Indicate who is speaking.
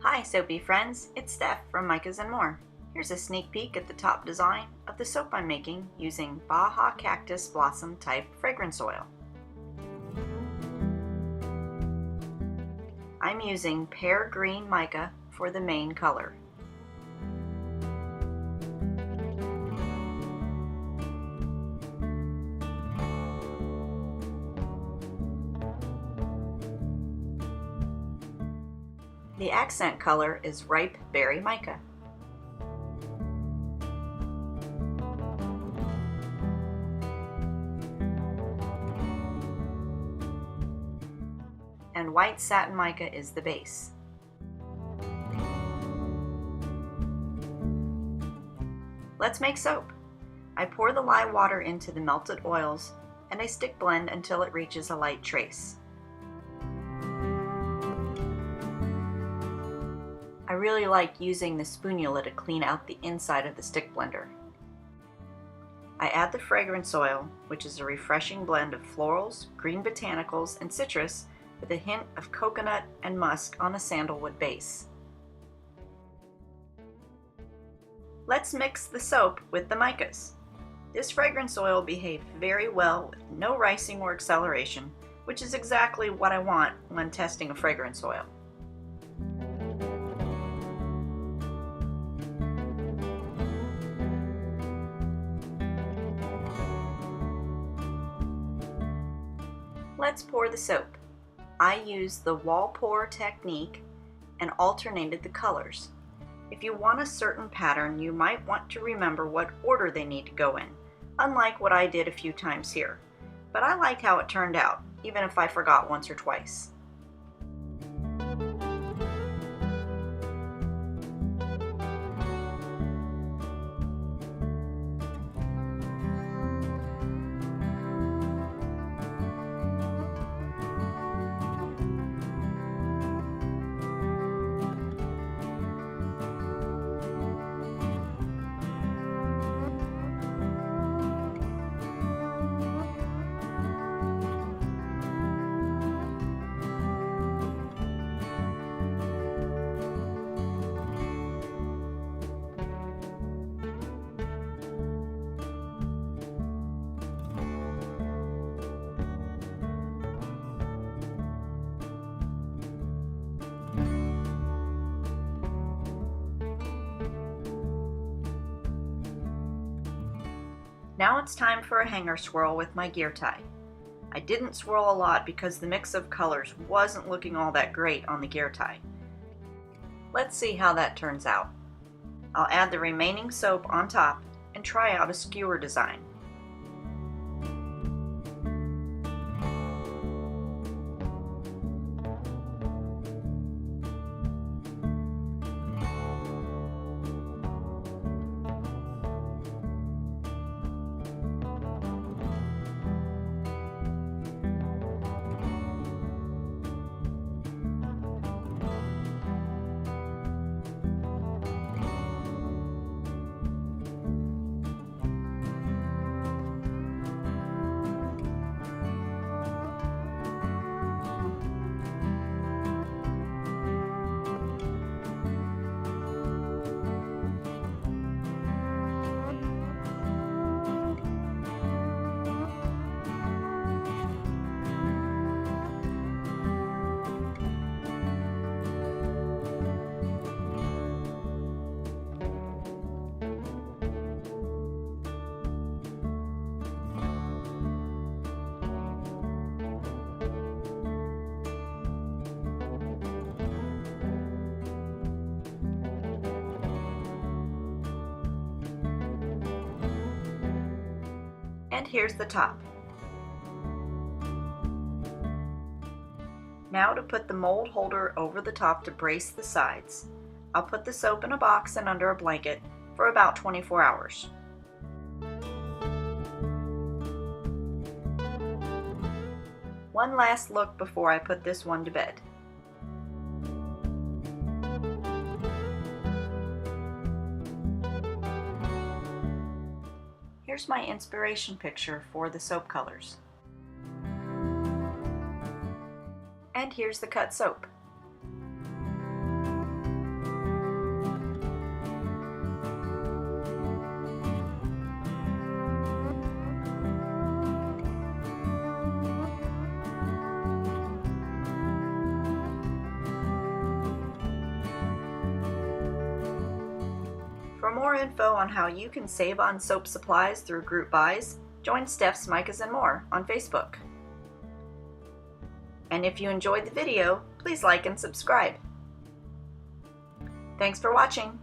Speaker 1: Hi soapy friends, it's Steph from Micas and More. Here's a sneak peek at the top design of the soap I'm making using Baja Cactus Blossom Type fragrance oil. I'm using Pear Green Mica for the main color. The accent color is Ripe Berry Mica. And White Satin Mica is the base. Let's make soap. I pour the lye water into the melted oils and I stick blend until it reaches a light trace. I really like using the spoonula to clean out the inside of the stick blender. I add the fragrance oil, which is a refreshing blend of florals, green botanicals, and citrus with a hint of coconut and musk on a sandalwood base. Let's mix the soap with the micas. This fragrance oil behaved very well with no ricing or acceleration, which is exactly what I want when testing a fragrance oil. Let's pour the soap. I used the wall pour technique and alternated the colors. If you want a certain pattern, you might want to remember what order they need to go in, unlike what I did a few times here. But I like how it turned out, even if I forgot once or twice. Now it's time for a hanger swirl with my gear tie. I didn't swirl a lot because the mix of colors wasn't looking all that great on the gear tie. Let's see how that turns out. I'll add the remaining soap on top and try out a skewer design. And here's the top. Now to put the mold holder over the top to brace the sides. I'll put the soap in a box and under a blanket for about 24 hours. One last look before I put this one to bed. Here's my inspiration picture for the soap colors. And here's the cut soap. For more info on how you can save on soap supplies through group buys, join Steph's Micas and More on Facebook. And if you enjoyed the video, please like and subscribe. Thanks for watching.